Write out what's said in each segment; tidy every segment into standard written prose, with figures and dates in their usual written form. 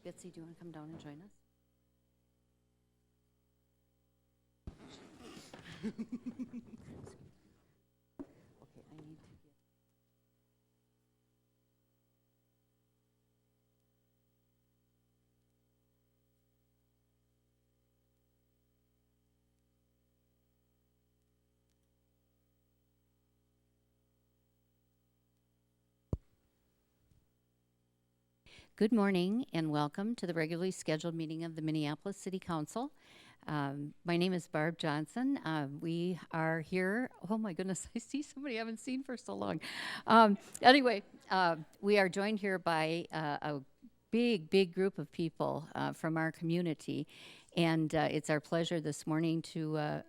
Betsy, do you want to come down and join us? Okay, I need to get. Good morning and welcome to the regularly scheduled meeting of the Minneapolis City Council. My name is Barb Johnson. We are here. Oh my goodness, I see somebody I haven't seen for so long. Anyway, we are joined here by a big group of people from our community. And it's our pleasure this morning to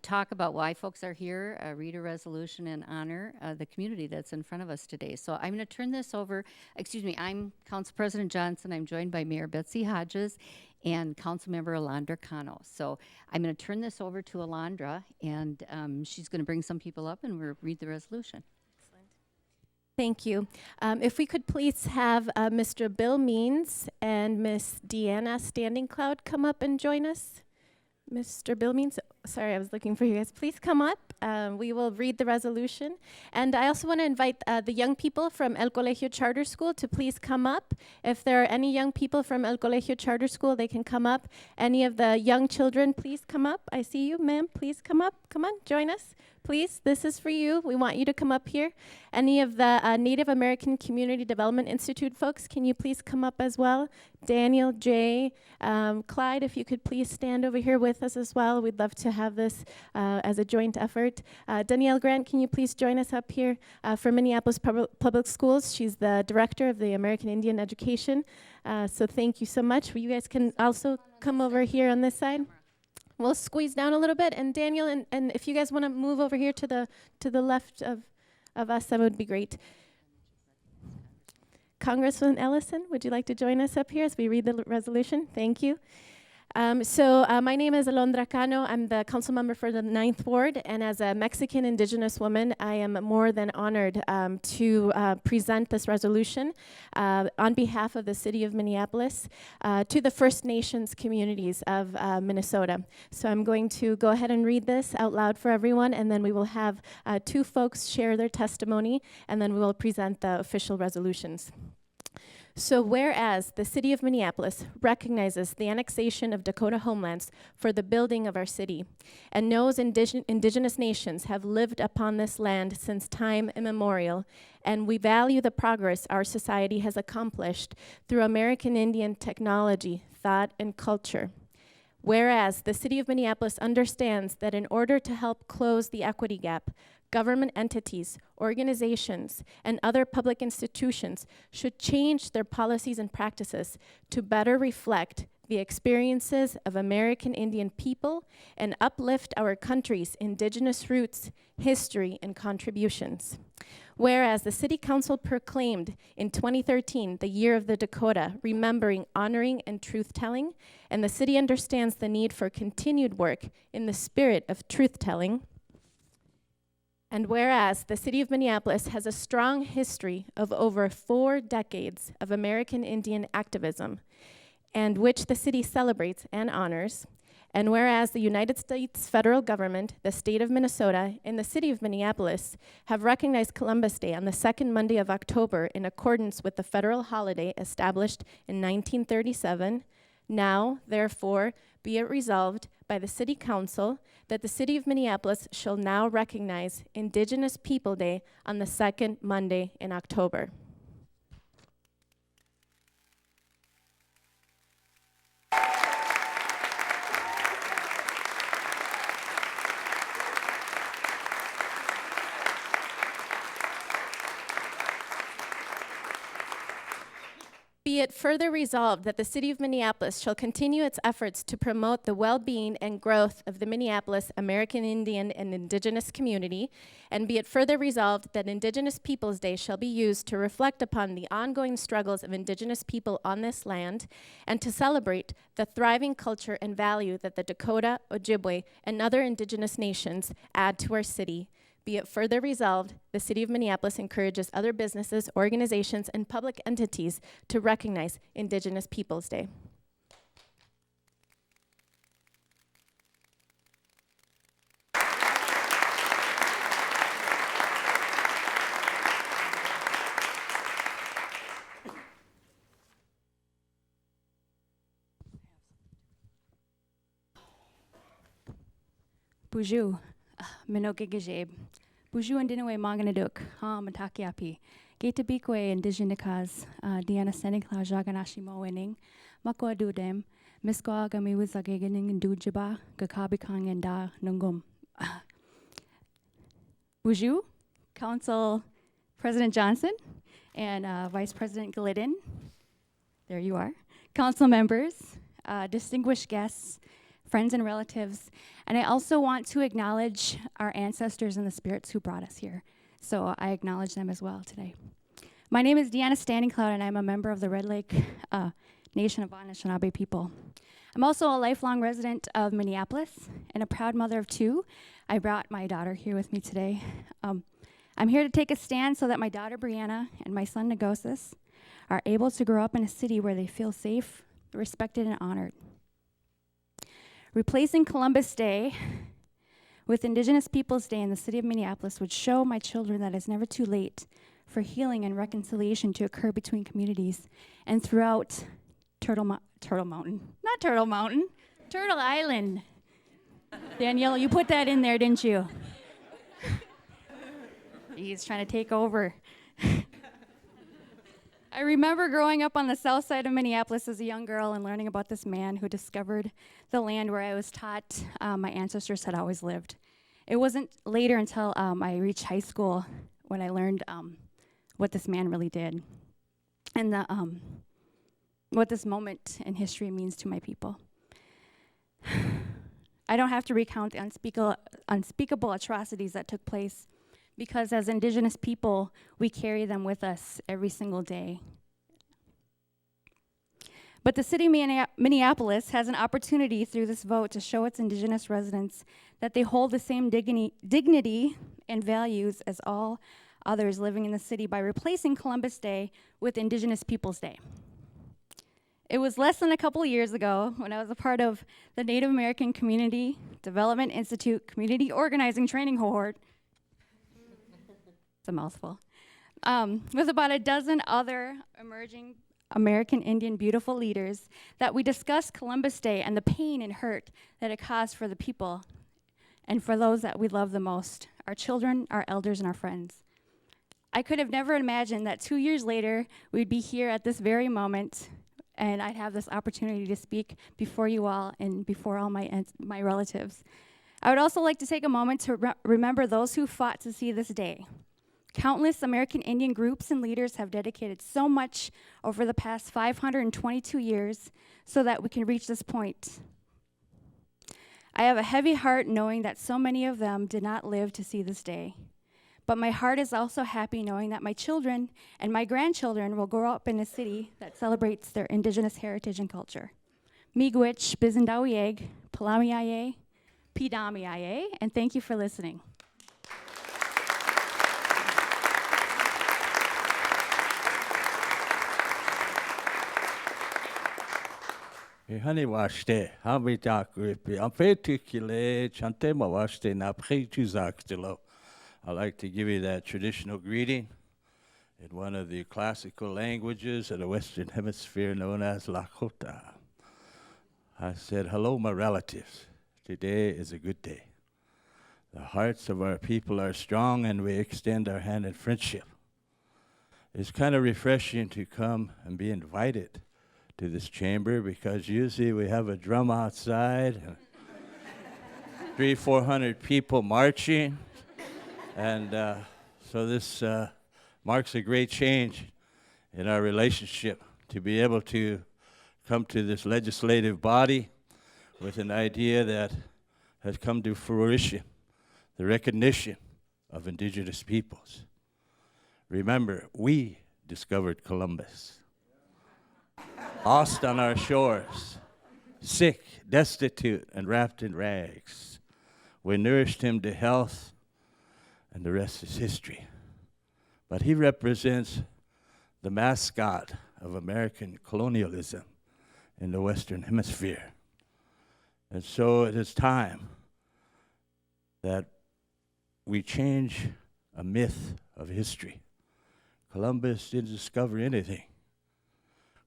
talk about why folks are here, read a resolution, and honor the community that's in front of us today. So I'm going to turn this over. I'm Council President Johnson. I'm joined by Mayor Betsy Hodges and Councilmember Alondra Cano. So I'm going to turn this over to Alondra, and she's going to bring some people up and we'll read the resolution. Excellent. Thank you. If we could please have Mr. Bill Means and Miss Deanna Standing Cloud come up and join us. Mr. Bill Means, sorry, I was looking for you guys. Please come up. We will read the resolution. And I also want to invite the young people from El Colegio Charter School to please come up. If there are any young people from El Colegio Charter School, they can come up. Any of the young children, please come up. I see you, ma'am. Please come up. Come on, join us. Please, this is for you. We want you to come up here. Any of the Native American Community Development Institute folks, can you please come up as well? Daniel, Jay, Clyde, if you could please stand over here with us as well. We'd love to have this as a joint effort. Danielle Grant, can you please join us up here from Minneapolis Public Schools? She's the director of the American Indian Education. So thank you so much. You guys can also come over here on this side. We'll squeeze down a little bit, and Daniel, and if you guys want to move over here to the left of us, that would be great. Congressman Ellison, would you like to join us up here as we read the resolution? Thank you. My name is Alondra Cano. I'm the council member for the 9th Ward, and as a Mexican indigenous woman, I am more than honored to present this resolution on behalf of the city of Minneapolis to the First Nations communities of Minnesota. So I'm going to go ahead and read this out loud for everyone, and then we will have two folks share their testimony, and then we will present the official resolutions. So whereas the city of Minneapolis recognizes the annexation of Dakota homelands for the building of our city, and knows indigenous nations have lived upon this land since time immemorial, and we value the progress our society has accomplished through American Indian technology, thought, and culture. Whereas the city of Minneapolis understands that in order to help close the equity gap, government entities, organizations, and other public institutions should change their policies and practices to better reflect the experiences of American Indian people and uplift our country's indigenous roots, history, and contributions. Whereas the City Council proclaimed in 2013 the Year of the Dakota, remembering, honoring, and truth-telling, and the city understands the need for continued work in the spirit of truth-telling. And whereas the city of Minneapolis has a strong history of over 4 decades of American Indian activism, and which the city celebrates and honors, and whereas the United States federal government, the state of Minnesota, and the city of Minneapolis have recognized Columbus Day on the 2nd Monday of October in accordance with the federal holiday established in 1937, now, therefore, be it resolved by the City Council that the City of Minneapolis shall now recognize Indigenous People Day on the 2nd Monday in October. Be it further resolved that the City of Minneapolis shall continue its efforts to promote the well-being and growth of the Minneapolis American Indian and Indigenous community, and be it further resolved that Indigenous Peoples Day shall be used to reflect upon the ongoing struggles of Indigenous people on this land, and to celebrate the thriving culture and value that the Dakota, Ojibwe, and other Indigenous nations add to our city. Be it further resolved, the City of Minneapolis encourages other businesses, organizations, and public entities to recognize Indigenous Peoples Day. Buju, Minokigajeb. Buju and Dinaway Manganaduk, Matakiapi. Gata Bikwe Indigenicas, Diana Senikla Jaganashi Moening, Makwa Dudem, Miskwa Gami Wizaganing and Dujaba, Gakabikang and Da Nungum. Buju, Council President Johnson, and Vice President Glidden. There you are. Council members, distinguished guests, friends and relatives, and I also want to acknowledge our ancestors and the spirits who brought us here. So I acknowledge them as well today. My name is Deanna Standing Cloud, and I'm a member of the Red Lake Nation of Anishinaabe people. I'm also a lifelong resident of Minneapolis and a proud mother of two. I brought my daughter here with me today. I'm here to take a stand so that my daughter Brianna and my son Negosis are able to grow up in a city where they feel safe, respected, and honored. Replacing Columbus Day with Indigenous Peoples Day in the city of Minneapolis would show my children that it's never too late for healing and reconciliation to occur between communities and throughout Turtle Island. Danielle, you put that in there, didn't you? He's trying to take over. I remember growing up on the south side of Minneapolis as a young girl and learning about this man who discovered the land where I was taught my ancestors had always lived. It wasn't later until I reached high school when I learned what this man really did and what this moment in history means to my people. I don't have to recount the unspeakable atrocities that took place, because as Indigenous people, we carry them with us every single day. But the city of Minneapolis has an opportunity through this vote to show its Indigenous residents that they hold the same dignity and values as all others living in the city by replacing Columbus Day with Indigenous Peoples Day. It was less than a couple of years ago when I was a part of the Native American Community Development Institute Community Organizing Training Cohort. It's a mouthful. With about a dozen other emerging American Indian beautiful leaders that we discussed Columbus Day and the pain and hurt that it caused for the people and for those that we love the most, our children, our elders, and our friends. I could have never imagined that 2 years later, we'd be here at this very moment and I'd have this opportunity to speak before you all and before all my relatives. I would also like to take a moment to remember those who fought to see this day. Countless American Indian groups and leaders have dedicated so much over the past 522 years so that we can reach this point. I have a heavy heart knowing that so many of them did not live to see this day. But my heart is also happy knowing that my children and my grandchildren will grow up in a city that celebrates their Indigenous heritage and culture. Miigwech, Bizendawieg, Palamiaye, Pidamiaye, and thank you for listening. Honey washte, habitak ripi, ampetikile, chante mawashte na prejuzaktilo. I'd like to give you that traditional greeting in one of the classical languages of the Western Hemisphere known as Lakota. I said, hello, my relatives. Today is a good day. The hearts of our people are strong, and we extend our hand in friendship. It's kind of refreshing to come and be invited to this chamber, because usually we have a drum outside, and 300-400 people marching, and so this marks a great change in our relationship to be able to come to this legislative body with an idea that has come to fruition, the recognition of Indigenous peoples. Remember, we discovered Columbus. Lost on our shores, sick, destitute, and wrapped in rags. We nourished him to health. and the rest is history. But he represents the mascot of American colonialism in the Western Hemisphere. And so it is time that we change a myth of history. Columbus didn't discover anything.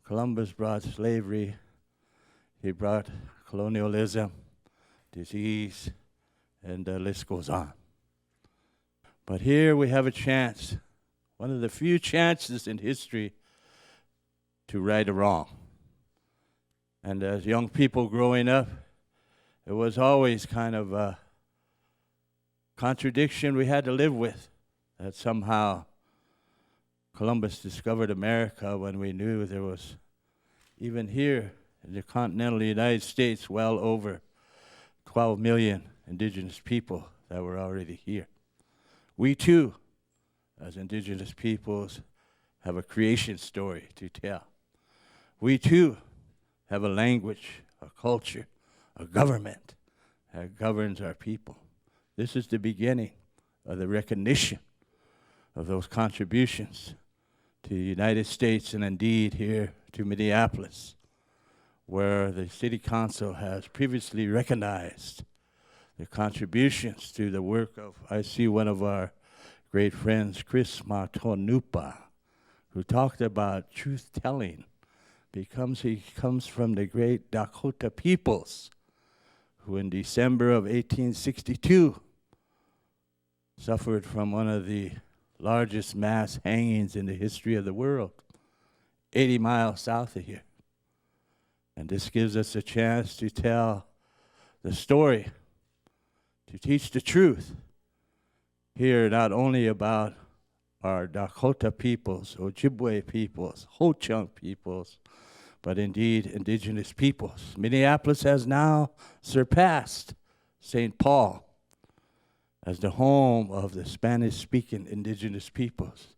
Columbus brought slavery, he brought colonialism, disease, and the list goes on. But here we have a chance, one of the few chances in history to right a wrong. And as young people growing up, it was always kind of a contradiction we had to live with, that somehow Columbus discovered America when we knew there was, even here in the continental United States, well over 12 million indigenous people that were already here. We too, as indigenous peoples, have a creation story to tell. We too have a language, a culture, a government that governs our people. This is the beginning of the recognition of those contributions to the United States and indeed here to Minneapolis, where the City Council has previously recognized the contributions to the work of, I see one of our great friends, Chris Matonupa, who talked about truth-telling, because he comes from the great Dakota peoples, who in December of 1862 suffered from one of the largest mass hangings in the history of the world, 80 miles south of here. And this gives us a chance to tell the story, to teach the truth here, not only about our Dakota peoples, Ojibwe peoples, Ho-Chunk peoples, but indeed indigenous peoples. Minneapolis has now surpassed St. Paul as the home of the Spanish-speaking indigenous peoples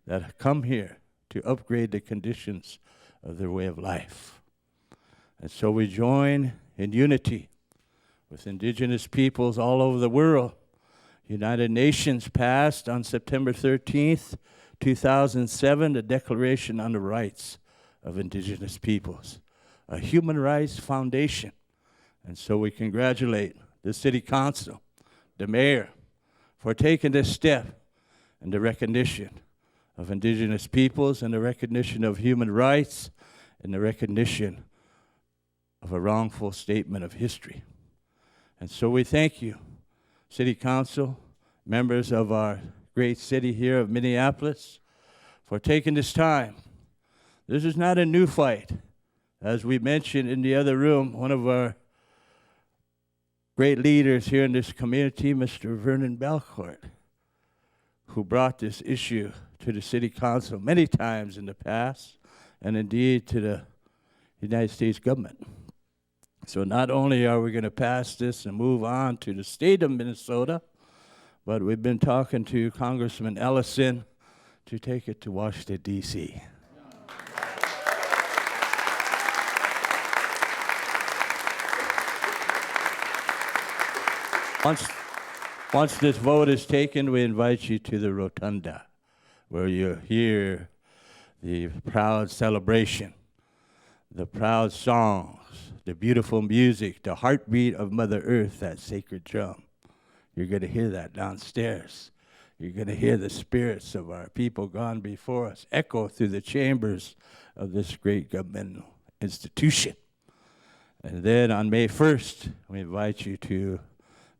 that have come here to upgrade the conditions of their way of life. And so we join in unity with indigenous peoples all over the world. United Nations passed on September 13th, 2007, the Declaration on the Rights of Indigenous Peoples, a human rights foundation. And so we congratulate the City Council, the mayor, for taking this step in the recognition of indigenous peoples and the recognition of human rights and the recognition of a wrongful statement of history. And so we thank you, City Council, members of our great city here of Minneapolis, for taking this time. This is not a new fight. As we mentioned in the other room, one of our great leaders here in this community, Mr. Vernon Belcourt, who brought this issue to the City Council many times in the past, and indeed to the United States government. So not only are we going to pass this and move on to the state of Minnesota, but we've been talking to Congressman Ellison to take it to Washington, D.C. Once this vote is taken, we invite you to the rotunda, where you'll hear the proud celebration, the proud songs, the beautiful music, the heartbeat of Mother Earth, that sacred drum. You're going to hear that downstairs. You're going to hear the spirits of our people gone before us echo through the chambers of this great governmental institution. And then on May 1st, we invite you to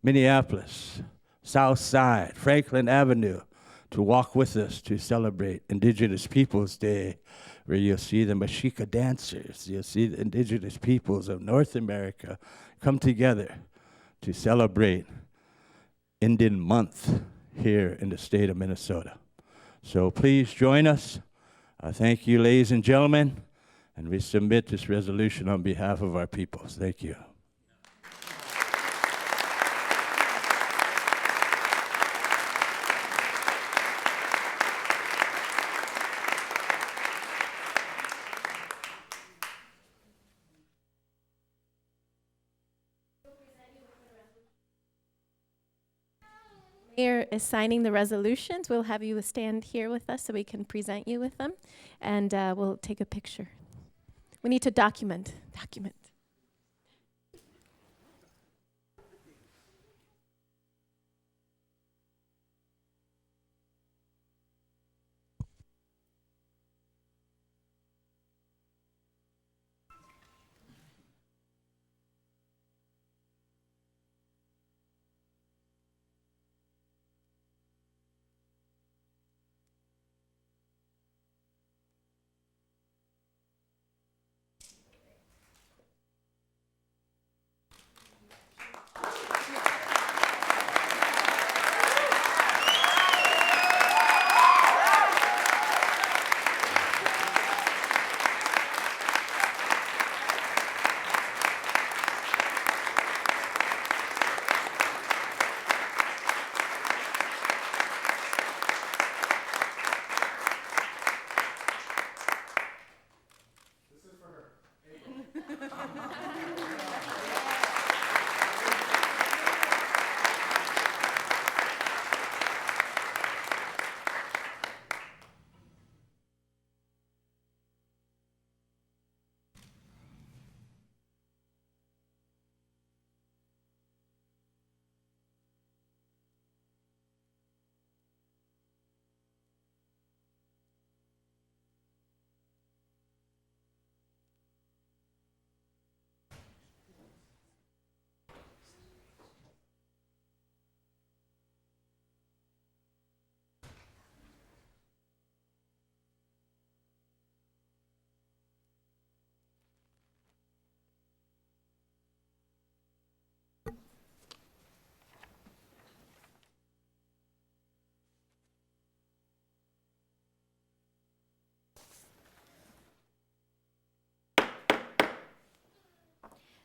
Minneapolis, South Side, Franklin Avenue, to walk with us to celebrate Indigenous Peoples Day, where you'll see the Mexica dancers, you'll see the indigenous peoples of North America come together to celebrate Indian Month here in the state of Minnesota. So please join us. Thank you, ladies and gentlemen, and we submit this resolution on behalf of our peoples. Thank you. Mayor is signing the resolutions. We'll have you stand here with us so we can present you with them, and we'll take a picture. We need to document.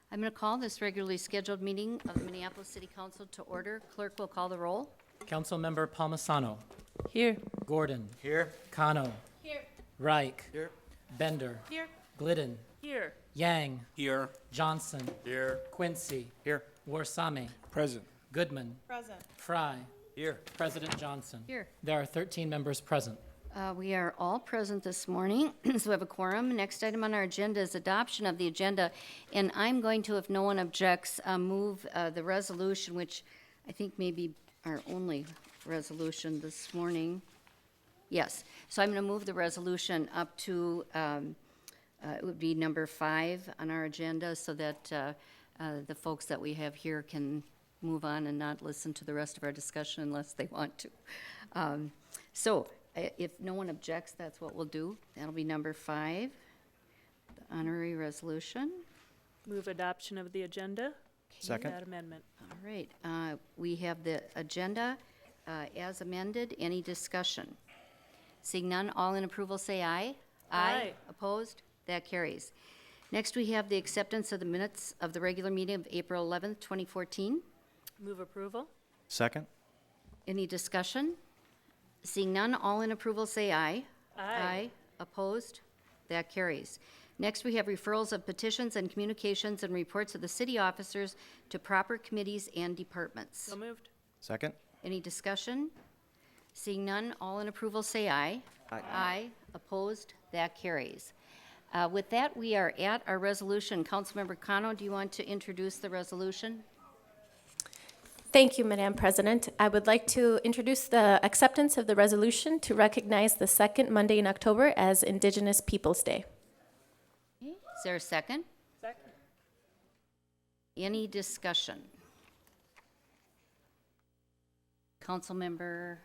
I'm going to call this regularly scheduled meeting of the Minneapolis City Council to order. Clerk will call the roll. Councilmember Palmisano. Here. Gordon. Here. Kano. Here. Reich. Here. Bender. Here. Glidden. Here. Yang. Here. Johnson. Here. Quincy. Here. Warsame. Present. Goodman. Present. Fry. Here. President Johnson. Here. There are 13 members present. We are all present this morning, so we have a quorum. Next item on our agenda is adoption of the agenda, and I'm going to, if no one objects, move the resolution, which I think may be our only resolution this morning. Yes, so I'm going to move the resolution up to, it would be number 5 on our agenda, so that the folks that we have here can move on and not listen to the rest of our discussion unless they want to. If no one objects, that's what we'll do. That'll be number 5, the honorary resolution. Move adoption of the agenda. Second. That amendment. All right, we have the agenda as amended. Any discussion? Seeing none, all in approval say aye. Aye. Opposed? That carries. Next, we have the acceptance of the minutes of the regular meeting of April 11th, 2014. Move approval. Second. Any discussion? Seeing none, all in approval say aye. Aye. Opposed? That carries. Next, we have referrals of petitions and communications and reports of the city officers to proper committees and departments. So moved. Second. Any discussion? Seeing none, all in approval say aye. Aye. Opposed? That carries. With that, we are at our resolution. Councilmember Kano, do you want to introduce the resolution? Thank you, Madam President. I would like to introduce the acceptance of the resolution to recognize the second Monday in October as Indigenous Peoples' Day. Okay, is there a second? Second. Any discussion? Councilmember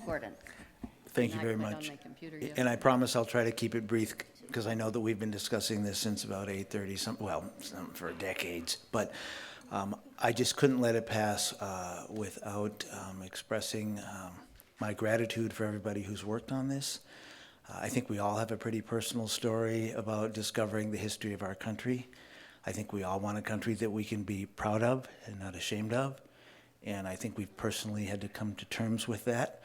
Gordon. Thank you Not very quite on much. my computer yet. And I promise I'll try to keep it brief, because I know that we've been discussing this since about 8:30, for decades. But I just couldn't let it pass without expressing my gratitude for everybody who's worked on this. I think we all have a pretty personal story about discovering the history of our country. I think we all want a country that we can be proud of and not ashamed of. And I think we've personally had to come to terms with that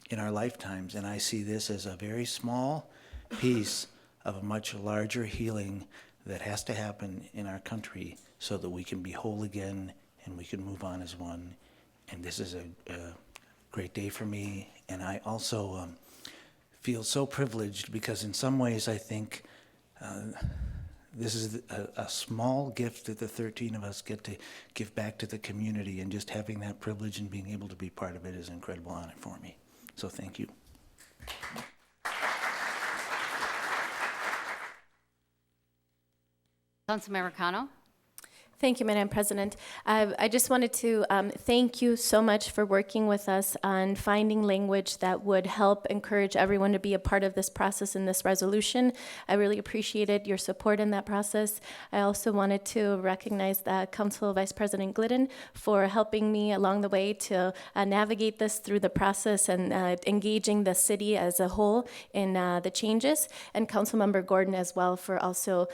in our lifetimes. And I see this as a very small piece of a much larger healing that has to happen in our country so that we can be whole again and we can move on as one and this is a great day for me. And I also feel so privileged because in some ways I think this is a small gift that the 13 of us get to give back to the community, and just having that privilege and being able to be part of it is an incredible honor for me. So thank you. Councilmember Cano? Thank you, Madam President. I just wanted to thank you so much for working with us on finding language that would help encourage everyone to be a part of this process in this resolution. I really appreciated your support in that process. I also wanted to recognize Council Vice President Glidden for helping me along the way to navigate this through the process and engaging the city as a whole in the changes, and Councilmember Gordon as well for also,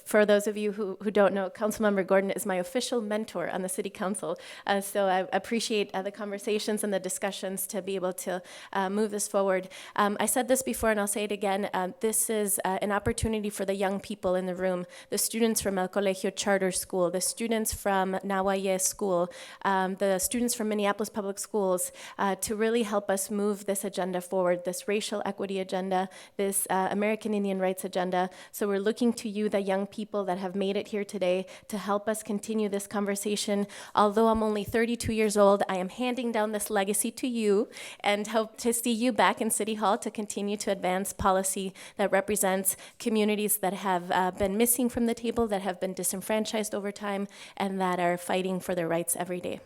for those of you who don't know, Councilmember Gordon is my official mentor on the City Council. So I appreciate the conversations and the discussions to be able to move this forward. I said this before and I'll say it again. This is an opportunity for the young people in the room, the students from El Colegio Charter School, the students from Nawaye School, the students from Minneapolis Public Schools, to really help us move this agenda forward, this racial equity agenda, this American Indian rights agenda. So we're looking to you, the young people that have made it here today, to help us continue this conversation. Although I'm only 32 years old, I am handing down this legacy to you and hope to see you back in City Hall to continue to advance policy that represents communities that have been missing from the table, that have been disenfranchised over time, and that are fighting for their rights every day.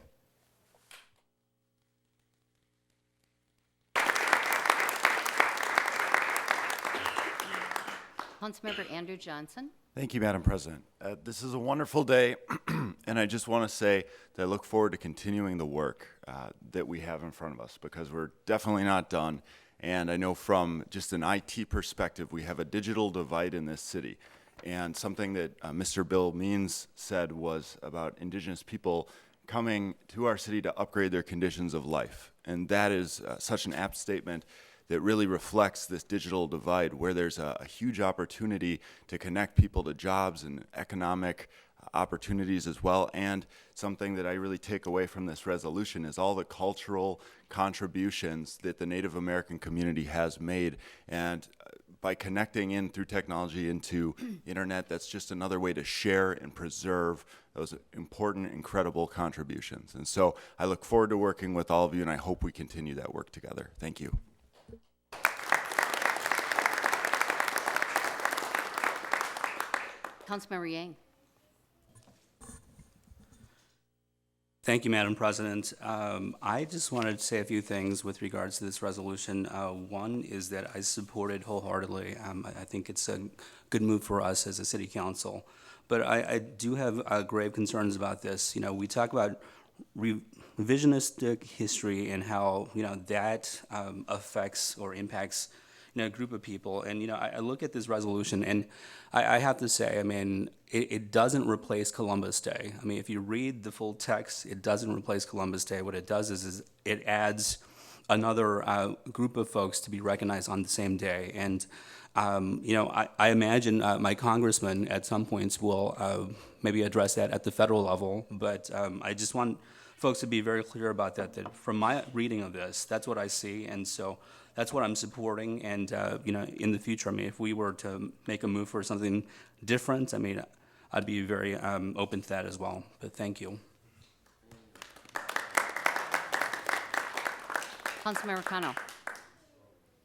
Councilmember Andrew Johnson? Thank you, Madam President. This is a wonderful day, and I just want to say that I look forward to continuing the work that we have in front of us, because we're definitely not done. And I know from just an IT perspective, we have a digital divide in this city. And something that Mr. Bill Means said was about Indigenous people coming to our city to upgrade their conditions of life. And that is such an apt statement that really reflects this digital divide, where there's a huge opportunity to connect people to jobs and economic opportunities as well. And something that I really take away from this resolution is all the cultural contributions that the Native American community has made. And by connecting in through technology into internet, that's just another way to share and preserve those important, incredible contributions. And so I look forward to working with all of you, and I hope we continue that work together. Thank you. Councilmember Yang? Thank you, Madam President. I just wanted to say a few things with regards to this resolution. One is that I support it wholeheartedly. I think it's a good move for us as a city council. But I do have grave concerns about this. You know, we talk about revisionistic history and how, you know, that affects or impacts, you know, a group of people. And, you know, I look at this resolution and I have to say, I mean, it doesn't replace Columbus Day. I mean, if you read the full text, it doesn't replace Columbus Day. What it does is it adds another group of folks to be recognized on the same day. And, you know, I imagine my congressman at some points will maybe address that at the federal level. But I just want folks to be very clear about that, that from my reading of this, that's what I see. And so that's what I'm supporting. And, you know, in the future, I mean, if we were to make a move for something different, I mean, I'd be very open to that as well. But thank you. Councilmember Cano?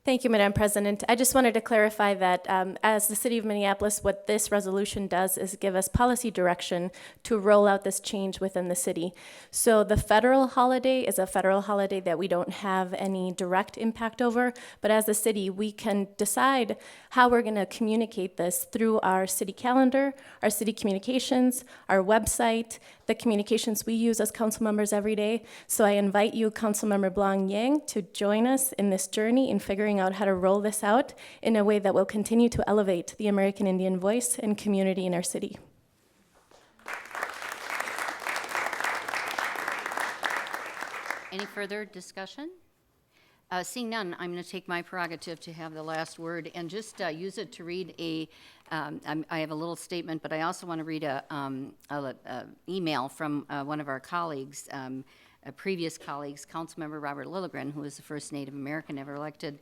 Thank you, Madam President. I just wanted to clarify that as the City of Minneapolis, what this resolution does is give us policy direction to roll out this change within the city. So the federal holiday is a federal holiday that we don't have any direct impact over, but as a city, we can decide how we're going to communicate this through our city calendar, our city communications, our website, the communications we use as council members every day. So I invite you, Councilmember Blanc Yang, to join us in this journey in figuring out how to roll this out in a way that will continue to elevate the American Indian voice and community in our city. Any further discussion? Seeing none, I'm going to take my prerogative to have the last word and just use it to read I have a little statement, but I also want to read a email from one of our colleagues, previous colleagues, Councilmember Robert Lilligren, who is the first Native American ever elected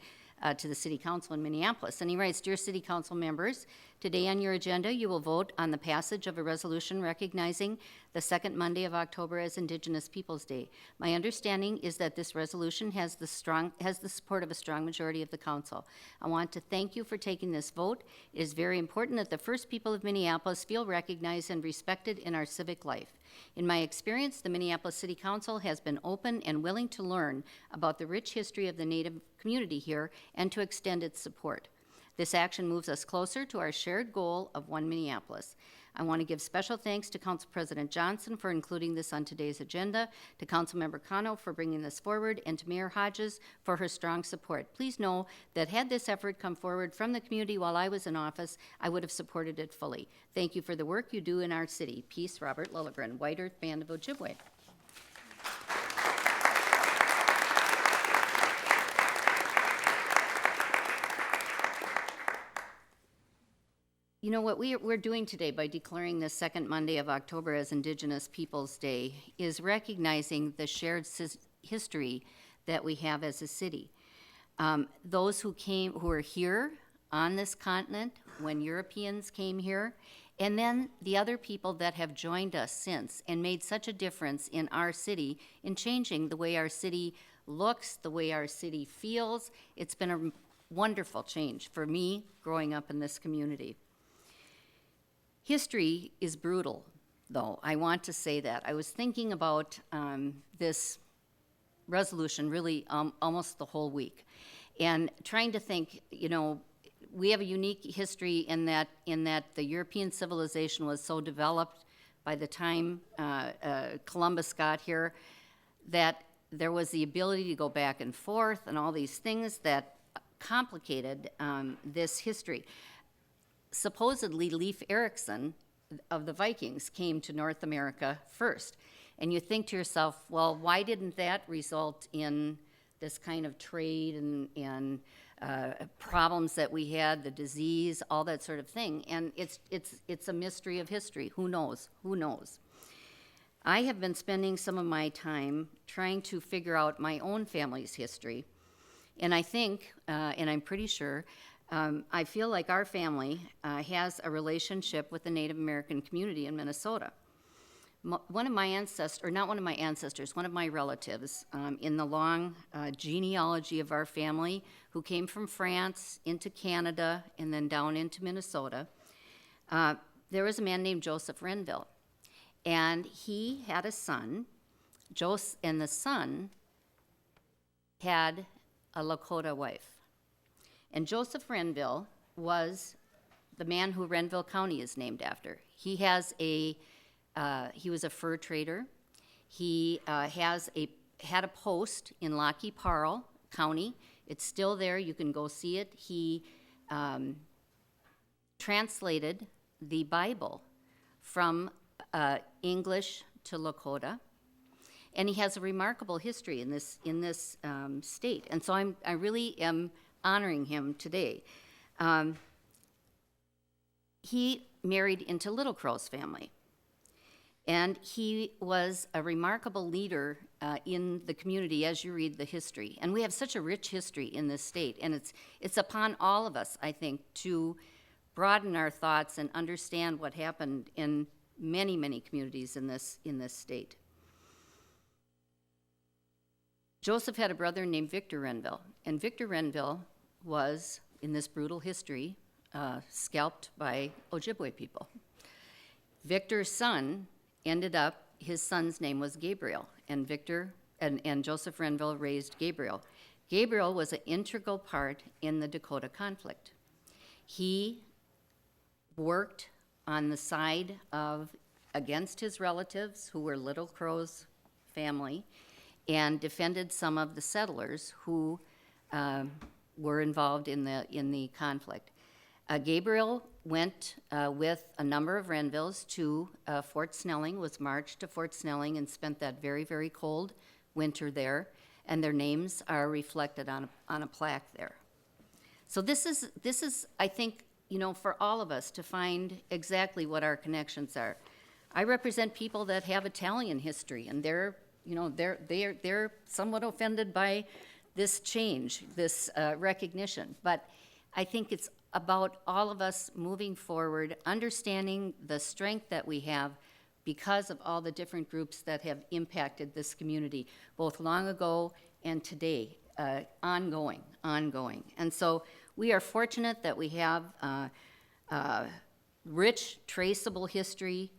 to the City Council in Minneapolis. And he writes, "Dear City Council members, today on your agenda, you will vote on the passage of a resolution recognizing the second Monday of October as Indigenous Peoples' Day. My understanding is that this resolution has the support of a strong majority of the council. I want to thank you for taking this vote. It is very important that the first people of Minneapolis feel recognized and respected in our civic life. In my experience, the Minneapolis City Council has been open and willing to learn about the rich history of the Native community here and to extend its support. This action moves us closer to our shared goal of one Minneapolis. I want to give special thanks to Council President Johnson for including this on today's agenda, to Councilmember Cano for bringing this forward, and to Mayor Hodges for her strong support. Please know that had this effort come forward from the community while I was in office, I would have supported it fully. Thank you for the work you do in our city. Peace, Robert Lilligren, White Earth Band of Ojibwe." You know, what we're doing today by declaring the second Monday of October as Indigenous Peoples' Day is recognizing the shared history that we have as a city. Those who are here on this continent when Europeans came here, and then the other people that have joined us since and made such a difference in our city in changing the way our city looks, the way our city feels. It's been a wonderful change for me growing up in this community. History is brutal, though. I want to say that. I was thinking about this resolution really almost the whole week, and trying to think, you know, we have a unique history in that the European civilization was so developed by the time Columbus got here that there was the ability to go back and forth and all these things that complicated this history. Supposedly, Leif Erikson of the Vikings came to North America first. And you think to yourself, well, why didn't that result in this kind of trade and problems that we had, the disease, all that sort of thing? And it's a mystery of history. Who knows? Who knows? I have been spending some of my time trying to figure out my own family's history. And I think, and I'm pretty sure, I feel like our family has a relationship with the Native American community in Minnesota. One of my ancestors, or not one of my ancestors, one of my relatives in the long genealogy of our family, who came from France into Canada and then down into Minnesota, there was a man named Joseph Renville. And he had a son, and the son had a Lakota wife. And Joseph Renville was the man who Renville County is named after. He was a fur trader. He had a post in Lockheed Parle County. It's still there. You can go see it. He translated the Bible from English to Lakota, and he has a remarkable history in this state. And so I really am honoring him today. He married into Little Crow's family, and he was a remarkable leader in the community as you read the history. And we have such a rich history in this state, and it's upon all of us, I think, to broaden our thoughts and understand what happened in many, many communities in this state. Joseph had a brother named Victor Renville, and Victor Renville was, in this brutal history, scalped by Ojibwe people. Victor's son his son's name was Gabriel, and Joseph Renville raised Gabriel. Gabriel was an integral part in the Dakota conflict. He worked on the side against his relatives, who were Little Crow's family, and defended some of the settlers who were involved in the conflict. Gabriel went with a number of Renvilles to Fort Snelling, was marched to Fort Snelling, and spent that very, very cold winter there, and their names are reflected on a plaque there. So this is, I think, for all of us to find exactly what our connections are. I represent people that have Italian history, and they're you know, they're somewhat offended by this change, this recognition. But I think it's about all of us moving forward, understanding the strength that we have because of all the different groups that have impacted this community, both long ago and today, ongoing. And so we are fortunate that we have rich, traceable history,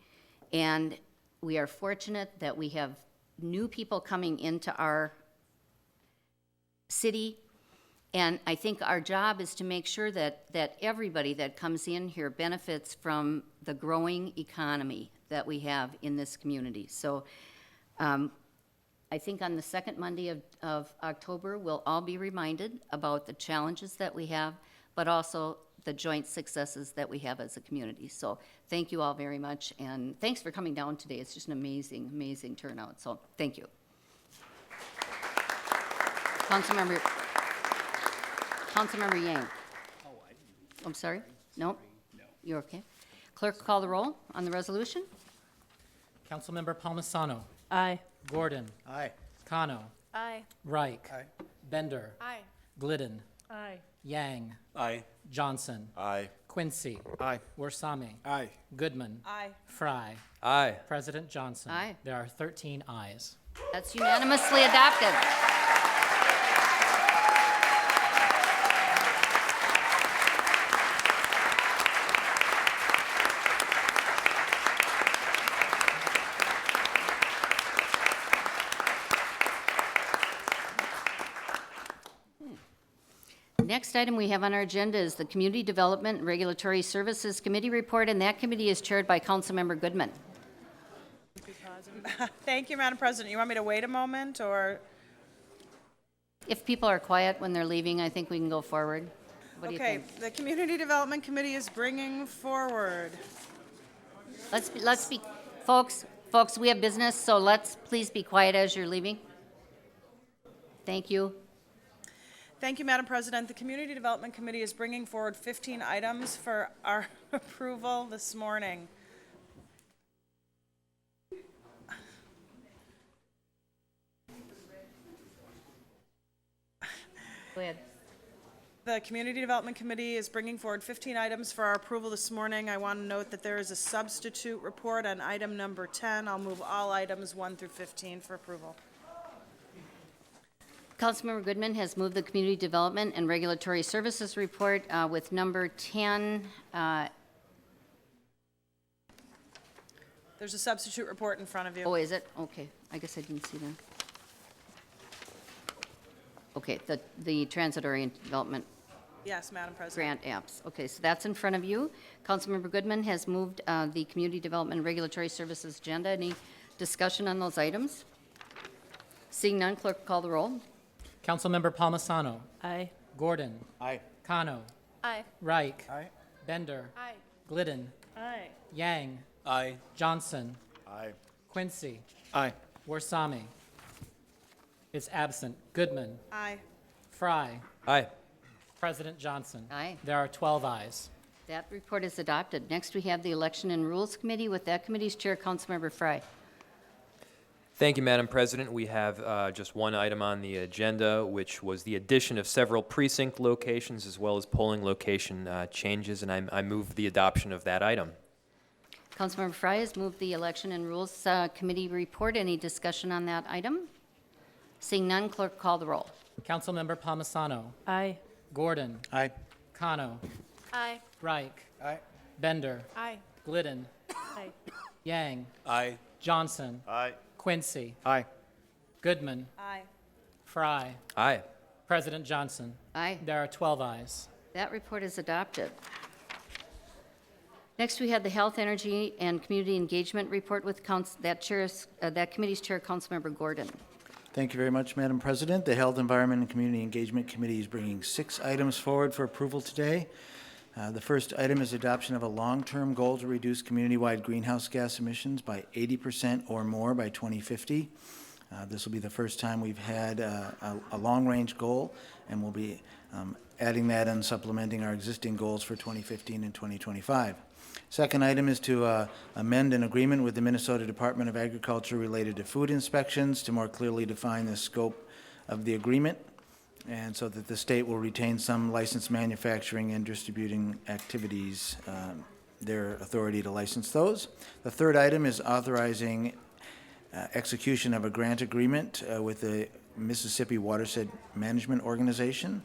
and we are fortunate that we have new people coming into our city. And I think our job is to make sure that everybody that comes in here benefits from the growing economy that we have in this community. So I think on the second Monday of October, we'll all be reminded about the challenges that we have, but also the joint successes that we have as a community. So thank you all very much, and thanks for coming down today. It's just an amazing, amazing turnout, so thank you. Councilmember Yang. I'm sorry? No? No. You're okay? Clerk, call the roll on the resolution. Councilmember Palmisano. Aye. Gordon. Aye. Kano. Aye. Reich. Aye. Bender. Aye. Glidden. Aye. Yang. Aye. Johnson. Aye. Quincy. Aye. Warsame. Aye. Goodman. Aye. Fry. Aye. President Johnson. Aye. There are 13 ayes. That's unanimously adopted. Next item we have on our agenda is the Community Development and Regulatory Services Committee report, and that committee is chaired by Councilmember Goodman. Thank you, Madam President. You want me to wait a moment, or? If people are quiet when they're leaving, I think we can go forward. What do you Okay, think? the Community Development Committee is bringing forward. Let's be, folks, we have business, so let's please be quiet as you're leaving. Thank you. Thank you, Madam President. The Community Development Committee is bringing forward 15 items for our approval this morning. Go ahead. The Community Development Committee is bringing forward 15 items for our approval this morning. I want to note that there is a substitute report on item number 10. I'll move all items 1 through 15 for approval. Councilmember Goodman has moved the Community Development and Regulatory Services report with number 10. There's a substitute report in front of you. Oh, is it? Okay, I guess I didn't see that. Okay, the Transit-Oriented Development Yes, Madam President. Grant apps. Okay, so that's in front of you. Councilmember Goodman has moved the Community Development and Regulatory Services agenda. Any discussion on those items? Seeing none, clerk, call the roll. Councilmember Palmisano. Aye. Gordon. Aye. Kano. Aye. Reich. Aye. Bender. Aye. Glidden. Aye. Yang. Aye. Johnson. Aye. Quincy. Aye. Warsame. Is absent. Goodman. Aye. Fry. Aye. President Johnson. Aye. There are 12 ayes. That report is adopted. Next, we have the Election and Rules Committee. With that committee's chair, Councilmember Fry. Thank you, Madam President. We have just one item on the agenda, which was the addition of several precinct locations as well as polling location changes, and I move the adoption of that item. Councilmember Fry has moved the Election and Rules Committee report. Any discussion on that item? Seeing none, clerk, call the roll. Councilmember Palmisano. Aye. Gordon. Aye. Kano. Aye. Reich. Aye. Bender. Aye. Glidden. Aye. Yang. Aye. Johnson. Aye. Quincy. Aye. Goodman. Aye. Fry. Aye. President Johnson. Aye. There are 12 ayes. That report is adopted. Next, we have the Health, Energy, and Community Engagement report with that committee's chair, Councilmember Gordon. Thank you very much, Madam President. The Health, Environment, and Community Engagement Committee is bringing 6 items forward for approval today. The first item is adoption of a long-term goal to reduce community-wide greenhouse gas emissions by 80% or more by 2050. This will be the first time we've had a long-range goal, and we'll be adding that and supplementing our existing goals for 2015 and 2025. Second item is to amend an agreement with the Minnesota Department of Agriculture related to food inspections to more clearly define the scope of the agreement, and so that the state will retain some licensed manufacturing and distributing activities, their authority to license those. The third item is authorizing execution of a grant agreement with the Mississippi Watershed Management Organization.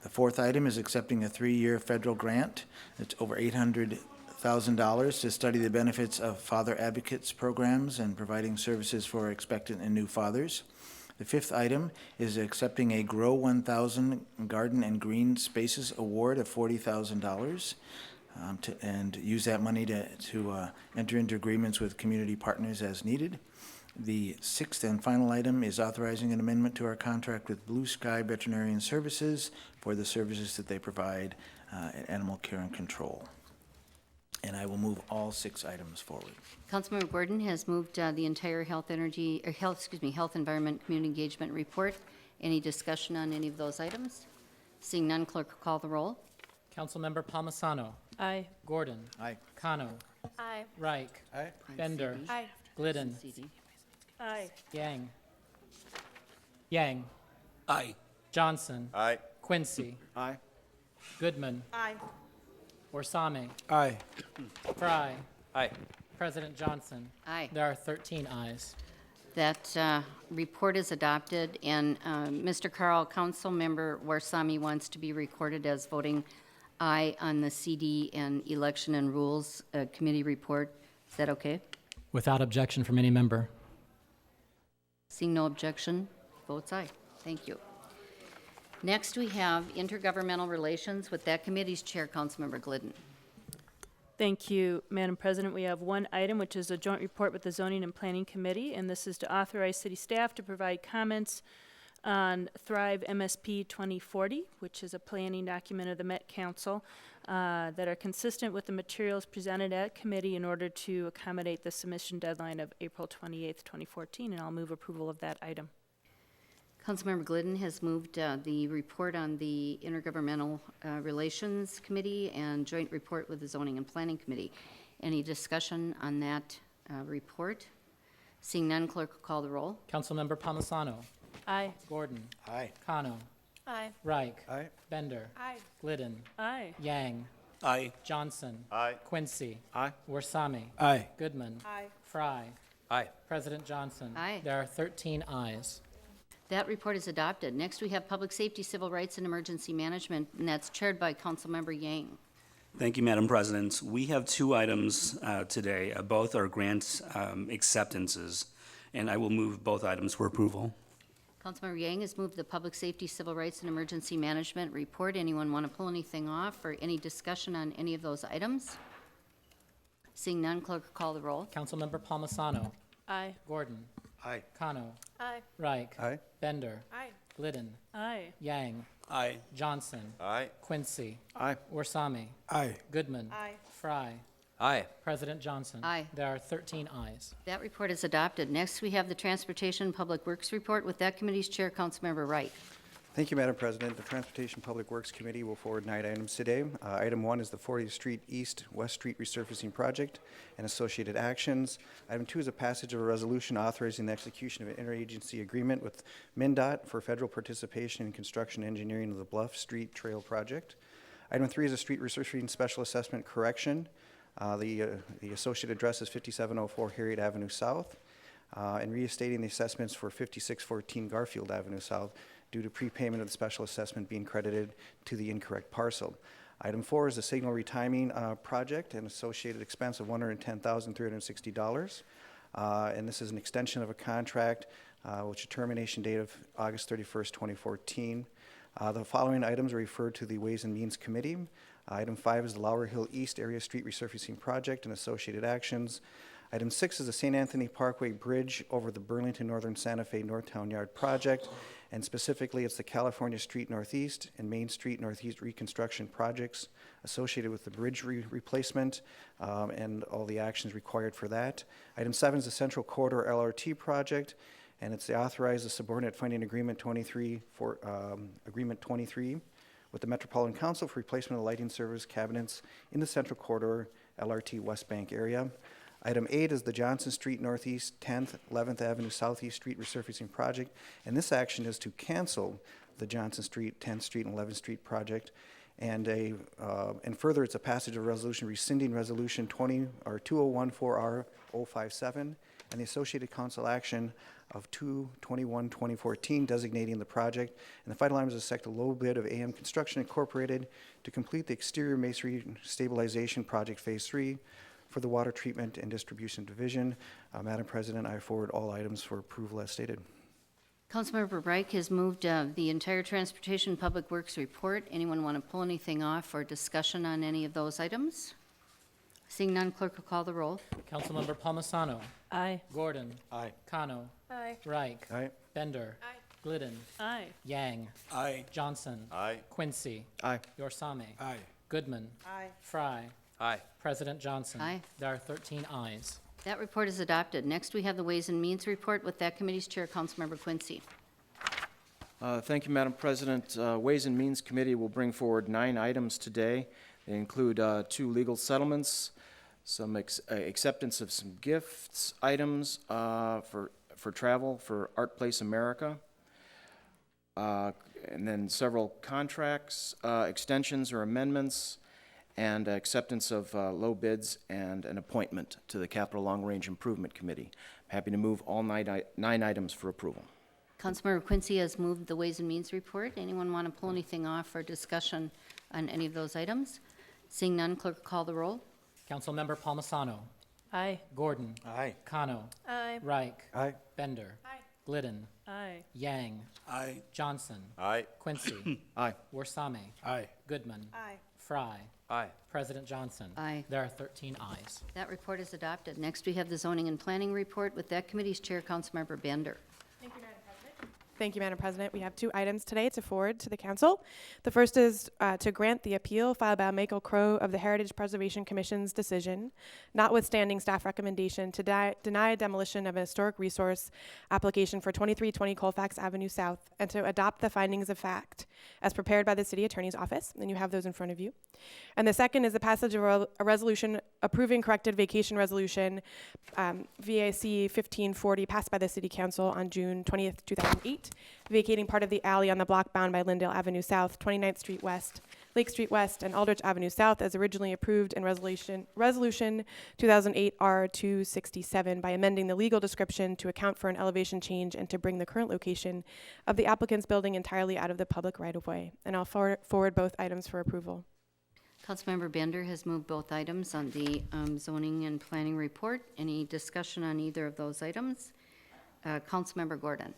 The fourth item is accepting a 3-year federal grant. It's over $800,000 to study the benefits of father advocates programs and providing services for expectant and new fathers. The fifth item is accepting a Grow 1000 Garden and Green Spaces Award of $40,000 and use that money to enter into agreements with community partners as needed. The sixth and final item is authorizing an amendment to our contract with Blue Sky Veterinarian Services for the services that they provide at animal care and control. And I will move all 6 items forward. Councilmember Gordon has moved the entire health, environment, community engagement report. Any discussion on any of those items? Seeing none, clerk will call the roll. Councilmember Palmisano. Aye. Gordon. Aye. Kano. Aye. Reich. Aye. Bender. Aye. Glidden. Aye. Yang. Yang. Aye. Johnson. Aye. Quincy. Aye. Goodman. Aye. Warsame. Aye. Fry. Aye. President Johnson. Aye. There are 13 ayes. That report is adopted, and Mr. Carl, Councilmember Warsame wants to be recorded as voting aye on the CD and Election and Rules Committee report. Is that okay? Without objection from any member. Seeing no objection, votes aye. Thank you. Next, we have intergovernmental relations with that committee's chair, Councilmember Glidden. Thank you, Madam President. We have one item, which is a joint report with the Zoning and Planning Committee, and this is to authorize city staff to provide comments on Thrive MSP 2040, which is a planning document of the Met Council that are consistent with the materials presented at committee in order to accommodate the submission deadline of April 28th, 2014, and I'll move approval of that item. Councilmember Glidden has moved the report on the Intergovernmental Relations Committee and joint report with the Zoning and Planning Committee. Any discussion on that report? Seeing none, clerk will call the roll. Councilmember Palmisano. Aye. Gordon. Aye. Kano. Aye. Reich. Aye. Bender. Aye. Glidden. Aye. Yang. Aye. Johnson. Aye. Quincy. Aye. Warsame. Aye. Goodman. Aye. Fry. Aye. President Johnson. Aye. There are 13 ayes. That report is adopted. Next, we have Public Safety, Civil Rights, and Emergency Management, and that's chaired by Councilmember Yang. Thank you, Madam President. We have 2 items today. Both are grant acceptances, and I will move both items for approval. Councilmember Yang has moved the Public Safety, Civil Rights, and Emergency Management report. Anyone want to pull anything off or any discussion on any of those items? Seeing none, clerk will call the roll. Councilmember Palmisano. Aye. Gordon. Aye. Kano. Aye. Reich. Aye. Bender. Aye. Glidden. Aye. Yang. Aye. Johnson. Aye. Quincy. Aye. Warsame. Aye. Goodman. Aye. Fry. Aye. President Johnson. Aye. There are 13 ayes. That report is adopted. Next, we have the Transportation and Public Works report with that committee's chair, Councilmember Wright. Thank you, Madam President. The Transportation Public Works Committee will forward 9 items today. Item 1 is the 40th Street East West Street resurfacing project and associated actions. Item 2 is a passage of a resolution authorizing the execution of an interagency agreement with MnDOT for federal participation in construction engineering of the Bluff Street Trail project. Item 3 is a street resurfacing special assessment correction. The associated address is 5704 Harriet Avenue South, and reinstating the assessments for 5614 Garfield Avenue South due to prepayment of the special assessment being credited to the incorrect parcel. Item 4 is a signal retiming project and associated expense of $110,360. And this is an extension of a contract which a termination date of August 31st, 2014. The following items are referred to the Ways and Means Committee. Item 5 is the Lowry Hill East Area Street Resurfacing Project and associated actions. Item 6 is the St. Anthony Parkway Bridge over the Burlington Northern Santa Fe Northtown Yard Project, and specifically it's the California Street Northeast and Main Street Northeast reconstruction projects associated with the bridge replacement and all the actions required for that. Item 7 is the Central Corridor LRT project, and it's the authorize the subordinate funding agreement 23 for agreement 23 with the Metropolitan Council for replacement of lighting service cabinets in the Central Corridor LRT West Bank area. Item 8 is the Johnson Street Northeast 10th, 11th Avenue Southeast Street Resurfacing Project. And this action is to cancel the Johnson Street, 10th Street, and 11th Street project. And further, it's a passage of resolution rescinding resolution 2014R057 and the associated council action of 2/21/2014 designating the project. And the final item is to select a low bid of AM Construction Incorporated to complete the exterior masonry stabilization project phase 3 for the water treatment and distribution division. Madam President, I forward all items for approval as stated. Councilmember Reich has moved the entire Transportation Public Works report. Anyone want to pull anything off for discussion on any of those items? Seeing none, clerk will call the roll. Councilmember Palmisano. Aye. Gordon. Aye. Kano. Aye. Reich. Aye. Bender. Glidden. Aye. Yang. Aye. Johnson. Aye. Quincy. Aye. Yorsame. Aye. Goodman. Aye. Fry. Aye. President Johnson. Aye. There are 13 ayes. That report is adopted. Next, we have the Ways and Means report with that committee's chair, Councilmember Quincy. Thank you, Madam President. Ways and Means Committee will bring forward 9 items today. They include 2 legal settlements, some acceptance of some gifts items for travel for Art Place America, and then several contracts, extensions or amendments, and acceptance of low bids and an appointment to the Capital Long Range Improvement Committee. I'm happy to move all 9 items for approval. Councilmember Quincy has moved the Ways and Means report. Anyone want to pull anything off for discussion on any of those items? Seeing none, clerk will call the roll. Councilmember Palmisano. Aye. Gordon. Aye. Kano. Aye. Reich. Aye. Bender. Aye. Glidden. Aye. Yang. Aye. Johnson. Aye. Quincy. Aye. Worsame. Aye. Goodman. Aye. Fry. Aye. President Johnson. Aye. There are 13 ayes. That report is adopted. Next, we have the Zoning and Planning report with that committee's chair, Councilmember Bender. Thank you, Madam President. We have 2 items today to forward to the Council. The first is to grant the appeal filed by Michael Crow of the Heritage Preservation Commission's decision, notwithstanding staff recommendation to deny demolition of a historic resource application for 2320 Colfax Avenue South, and to adopt the findings of fact as prepared by the City Attorney's Office, and you have those in front of you. And the second is the passage of a resolution approving corrected vacation resolution, VAC 1540, passed by the City Council on June 20th, 2008, vacating part of the alley on the block bound by Lyndale Avenue South, 29th Street West, Lake Street West, and Aldrich Avenue South as originally approved in Resolution 2008 R267 by amending the legal description to account for an elevation change and to bring the current location of the applicant's building entirely out of the public right-of-way. And I'll forward both items for approval. Councilmember Bender has moved both items on the Zoning and Planning report. Any discussion on either of those items? Councilmember Gordon.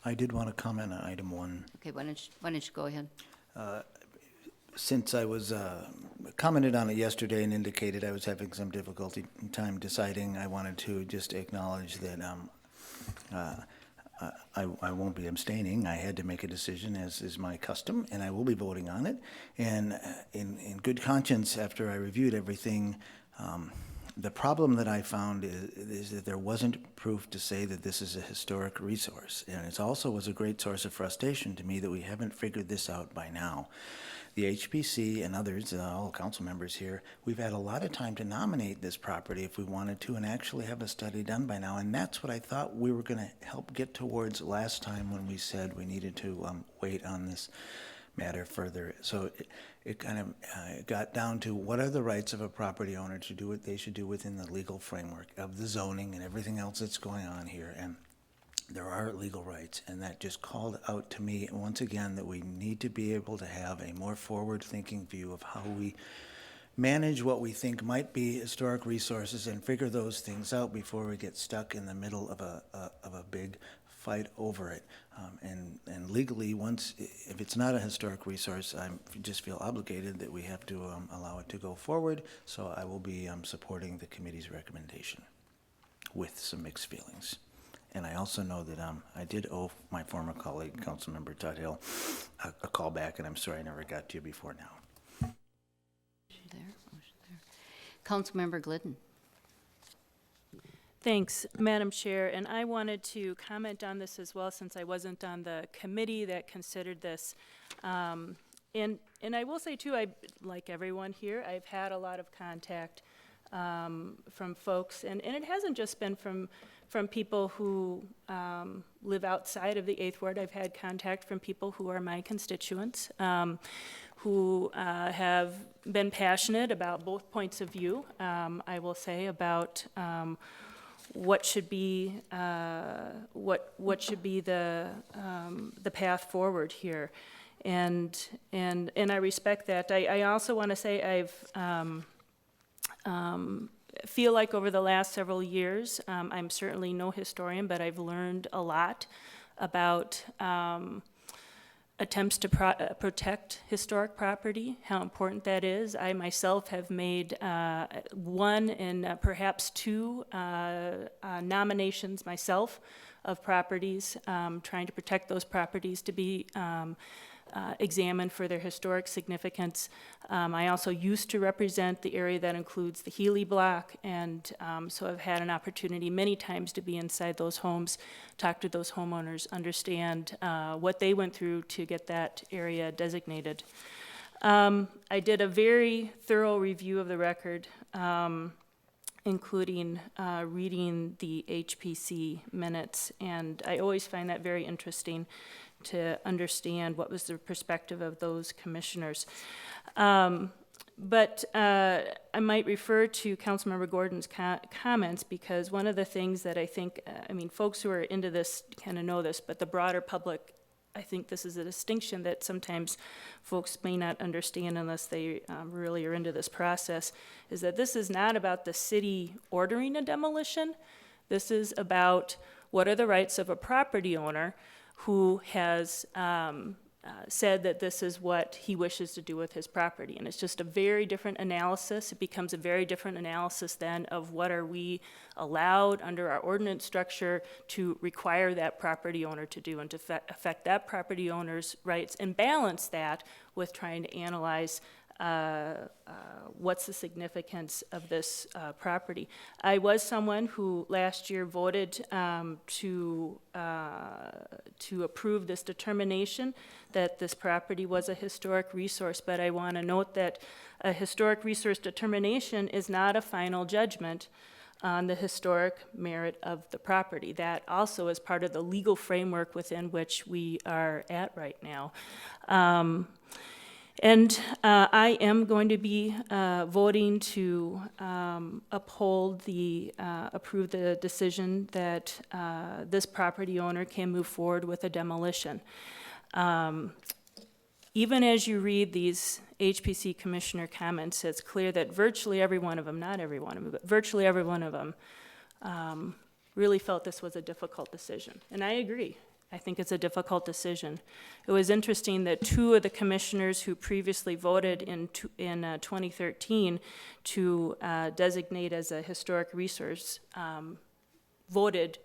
I did want to comment on item 1. Okay, why don't you go ahead? Since I was commented on it yesterday and indicated I was having some difficulty in time deciding, I wanted to just acknowledge that I won't be abstaining. I had to make a decision, as is my custom, and I will be voting on it. And in good conscience, after I reviewed everything, the problem that I found is that there wasn't proof to say that this is a historic resource. And it also was a great source of frustration to me that we haven't figured this out by now. The HPC and others, all council members here, we've had a lot of time to nominate this property if we wanted to and actually have a study done by now. And that's what I thought we were going to help get towards last time when we said we needed to wait on this matter further. So it kind of got down to what are the rights of a property owner to do what they should do within the legal framework of the zoning and everything else that's going on here. And there are legal rights, and that just called out to me once again that we need to be able to have a more forward-thinking view of how we manage what we think might be historic resources and figure those things out before we get stuck in the middle of a big fight over it. And legally, if it's not a historic resource, I just feel obligated that we have to allow it to go forward. So I will be supporting the committee's recommendation with some mixed feelings. And I also know that I did owe my former colleague, Councilmember Tuthill, a call back, and I'm sorry I never got to you before now. Motion there. Councilmember Glidden. Thanks, Madam Chair. And I wanted to comment on this as well, since I wasn't on the committee that considered this. And I will say too, like everyone here, I've had a lot of contact from folks, and it hasn't just been from people who live outside of the 8th Ward. I've had contact from people who are my constituents, who have been passionate about both points of view, I will say, about what should be the path forward here. And I respect that. I also want to say I've feel like over the last several years, I'm certainly no historian, but I've learned a lot about attempts to protect historic property, how important that is. I myself have made one and perhaps two nominations myself of properties, trying to protect those properties to be examined for their historic significance. I also used to represent the area that includes the Healy block, and so I've had an opportunity many times to be inside those homes, talk to those homeowners, understand what they went through to get that area designated. I did a very thorough review of the record, including reading the HPC minutes, and I always find that very interesting to understand what was the perspective of those commissioners. But I might refer to Councilmember Gordon's comments, because one of the things that I think, I mean, folks who are into this kind of know this, but the broader public, I think this is a distinction that sometimes folks may not understand unless they really are into this process, is that this is not about the city ordering a demolition. This is about what are the rights of a property owner who has said that this is what he wishes to do with his property. And it's just a very different analysis. It becomes a very different analysis then of what are we allowed under our ordinance structure to require that property owner to do, and to affect that property owner's rights, and balance that with trying to analyze what's the significance of this property. I was someone who last year voted to approve this determination that this property was a historic resource, but I want to note that a historic resource determination is not a final judgment on the historic merit of the property. That also is part of the legal framework within which we are at right now. And I am going to be voting to approve the decision that this property owner can move forward with a demolition. Even as you read these HPC commissioner comments, it's clear that virtually every one of them, not every one of them, but virtually every one of them really felt this was a difficult decision. And I agree. I think it's a difficult decision. It was interesting that two of the commissioners who previously voted in 2013 to designate as a historic resource voted,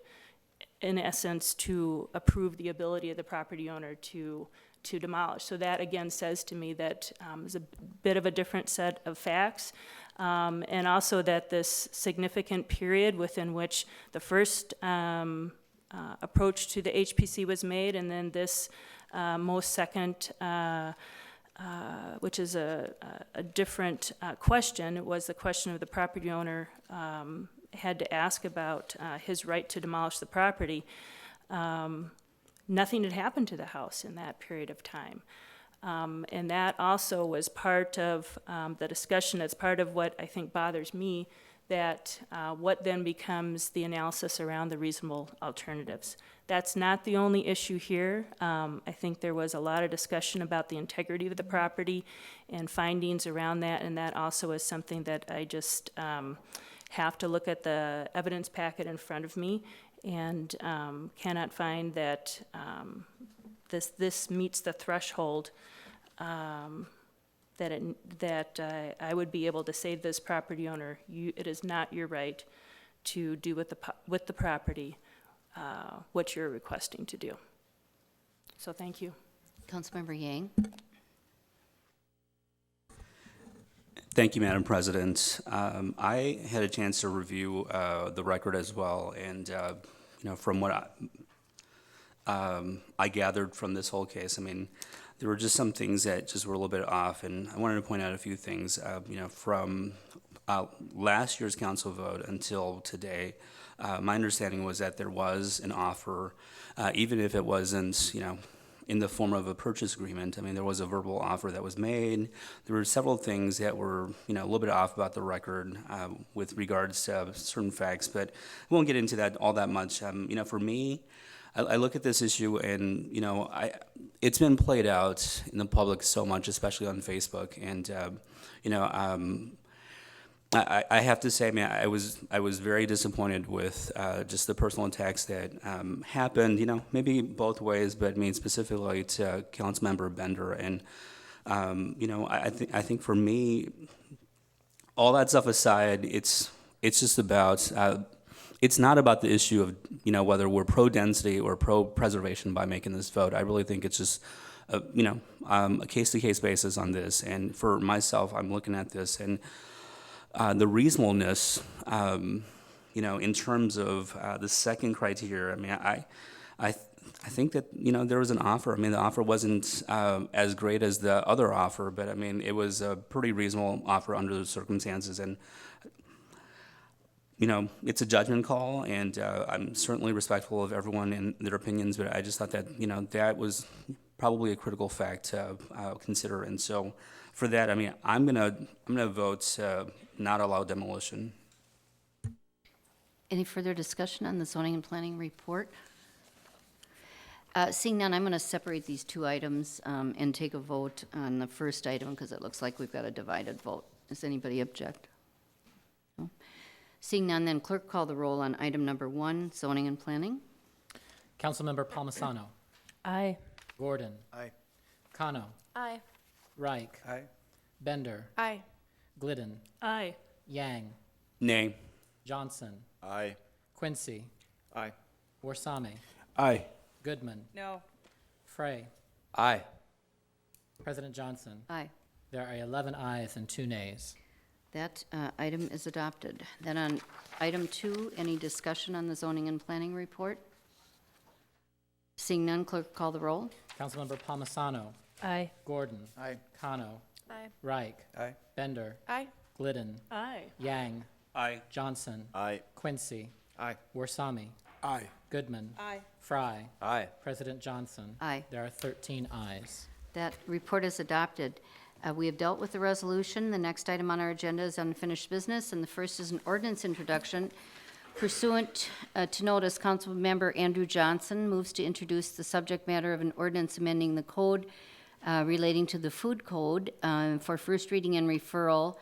in essence, to approve the ability of the property owner to demolish. So that again says to me that is a bit of a different set of facts, and also that this significant period within which the first approach to the HPC was made, and then this most second, which is a different question. It was the question of the property owner had to ask about his right to demolish the property. Nothing had happened to the house in that period of time. And that also was part of the discussion. It's part of what I think bothers me, that what then becomes the analysis around the reasonable alternatives. That's not the only issue here. I think there was a lot of discussion about the integrity of the property and findings around that, and that also is something that I just have to look at the evidence packet in front of me, and cannot find that this meets the threshold that I would be able to say to this property owner, it is not your right to do with the property what you're requesting to do. So thank you. Councilmember Yang. Thank you, Madam President. I had a chance to review the record as well, and from what I gathered from this whole case, I mean, there were just some things that just were a little bit off, and I wanted to point out a few things. From last year's council vote until today, my understanding was that there was an offer, even if it wasn't, in the form of a purchase agreement. I mean, there was a verbal offer that was made. There were several things that were, a little bit off about the record with regards to certain facts, but I won't get into that all that much. For me, I look at this issue and, it's been played out in the public so much, especially on Facebook, and, I have to say, I was very disappointed with just the personal attacks that happened. Maybe both ways, but specifically to Councilmember Bender. And I think for me, all that stuff aside, it's just about. It's not about the issue of whether we're pro density or pro preservation by making this vote. I really think it's just a case to case basis on this. And for myself, I'm looking at this and. The reasonableness, in terms of the second criteria, I think that, there was an offer. The offer wasn't as great as the other offer, but it was a pretty reasonable offer under the circumstances. And, it's a judgment call, and I'm certainly respectful of everyone and their opinions, but I just thought that, that was probably a critical fact to consider. And so for that, I'm gonna vote not allow demolition. Any further discussion on the zoning and planning report? Seeing none, I'm going to separate these two items and take a vote on the first item because it looks like we've got a divided vote. Does anybody object? No? Seeing none, then clerk call the roll on item number 1, zoning and planning. Councilmember Palmisano. Aye. Gordon. Aye. Kano. Aye. Reich. Aye. Bender. Aye. Glidden. Aye. Yang. Nay. Johnson. Aye. Quincy. Aye. Warsame. Aye. Goodman. No. Frey. Aye. President Johnson. Aye. There are 11 ayes and 2 nays. That item is adopted. Then on item 2, any discussion on the zoning and planning report? Seeing none, clerk call the roll. Councilmember Palmisano. Aye. Gordon. Aye. Kano. Aye. Reich. Aye. Bender. Aye. Glidden. Aye. Yang. Aye. Johnson. Aye. Quincy. Aye. Warsame. Aye. Goodman. Aye. Fry. Aye. President Johnson. Aye. There are 13 ayes. That report is adopted. We have dealt with the resolution. The next item on our agenda is unfinished business, and the first is an ordinance introduction. Pursuant to notice, Councilmember Andrew Johnson moves to introduce the subject matter of an ordinance amending the code relating to the food code for first reading and referral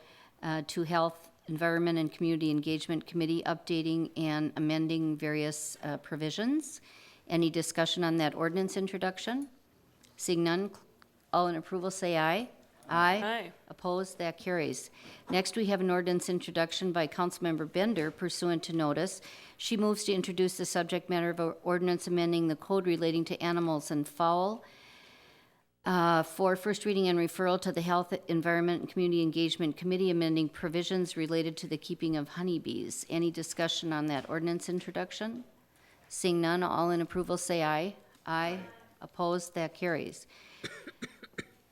to Health, Environment, and Community Engagement Committee, updating and amending various provisions. Any discussion on that ordinance introduction? Seeing none, all in approval say aye. Aye. Aye. Opposed? That carries. Next, we have an ordinance introduction by Councilmember Bender pursuant to notice. She moves to introduce the subject matter of an ordinance amending the code relating to animals and fowl for first reading and referral to the Health, Environment, and Community Engagement Committee, amending provisions related to the keeping of honeybees. Any discussion on that ordinance introduction? Seeing none, all in approval say aye. Aye. Opposed? That carries.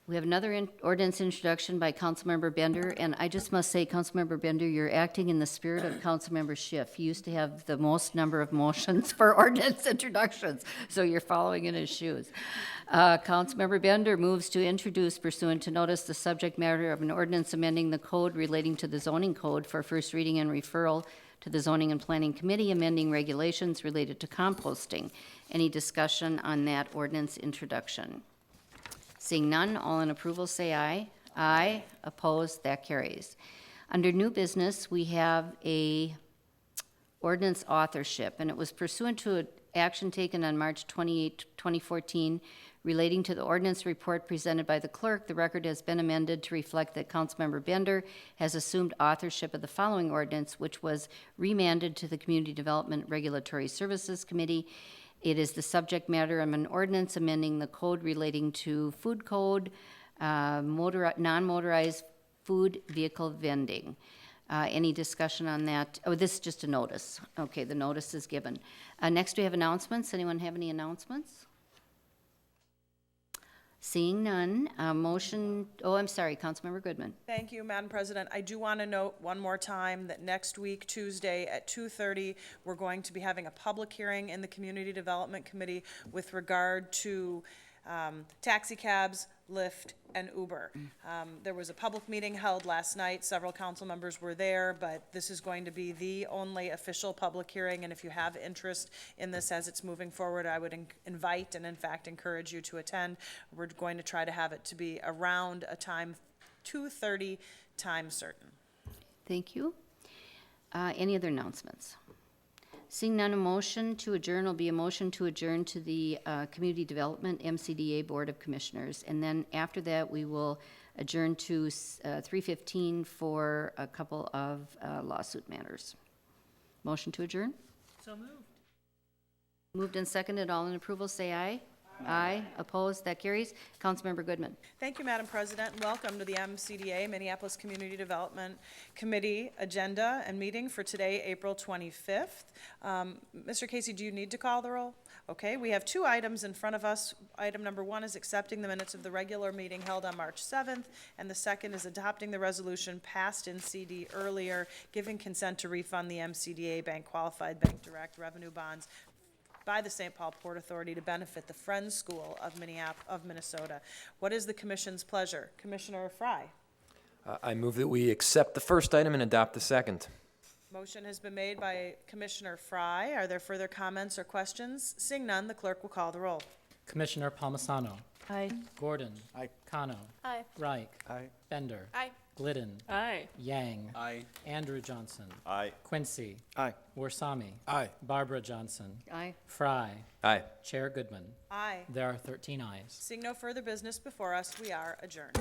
We have another ordinance introduction by Councilmember Bender, and I just must say, Councilmember Bender, you're acting in the spirit of Councilmember Schiff. He used to have the most number of motions for ordinance introductions, so you're following in his shoes. Councilmember Bender moves to introduce pursuant to notice the subject matter of an ordinance amending the code relating to the zoning code for first reading and referral to the Zoning and Planning Committee, amending regulations related to composting. Any discussion on that ordinance introduction? Seeing none, all in approval say aye. Aye. Opposed? That carries. Under new business, we have a ordinance authorship, and it was pursuant to an action taken on March 28, 2014, relating to the ordinance report presented by the clerk. The record has been amended to reflect that Councilmember Bender has assumed authorship of the following ordinance, which was remanded to the Community Development Regulatory Services Committee. It is the subject matter of an ordinance amending the code relating to food code, non-motorized food vehicle vending. Any discussion on that? Oh, this is just a notice. Okay, the notice is given. Next, we have announcements. Anyone have any announcements? Seeing none, motion, oh, I'm sorry, Councilmember Goodman. Thank you, Madam President. I do want to note one more time that next week, Tuesday at 2:30, we're going to be having a public hearing in the Community Development Committee with regard to taxi cabs, Lyft, and Uber. There was a public meeting held last night. Several council members were there, but this is going to be the only official public hearing, and if you have interest in this as it's moving forward, I would invite and in fact encourage you to attend. We're going to try to have it to be around a time 2:30, time certain. Thank you. Any other announcements? Seeing none, a motion to adjourn will be a motion to adjourn to the Community Development MCDA Board of Commissioners. And then after that, we will adjourn to 3:15 for a couple of lawsuit matters. Motion to adjourn? So moved. Moved and seconded. All in approval, say aye. Aye. Opposed? That carries. Councilmember Goodman. Thank you, Madam President. Welcome to the MCDA, Minneapolis Community Development Committee agenda and meeting for today, April 25th. Mr. Casey, do you need to call the roll? Okay, we have two items in front of us. Item number one is accepting the minutes of the regular meeting held on March 7th, and the second is adopting the resolution passed in CD earlier, giving consent to refund the MCDA Bank Qualified Bank Direct Revenue Bonds by the St. Paul Port Authority to benefit the Friends School of Minnesota. What is the commission's pleasure? Commissioner Fry. I move that we accept the first item and adopt the second. Motion has been made by Commissioner Fry. Are there further comments or questions? Seeing none, the clerk will call the roll. Commissioner Palmisano. Aye. Gordon. Aye. Kano. Aye. Reich. Aye. Bender. Aye. Glidden. Aye. Yang. Aye. Andrew Johnson. Aye. Quincy. Aye. Warsami. Aye. Barbara Johnson. Aye. Fry. Aye. Chair Goodman. Aye. There are 13 ayes. Seeing no further business before us, we are adjourned.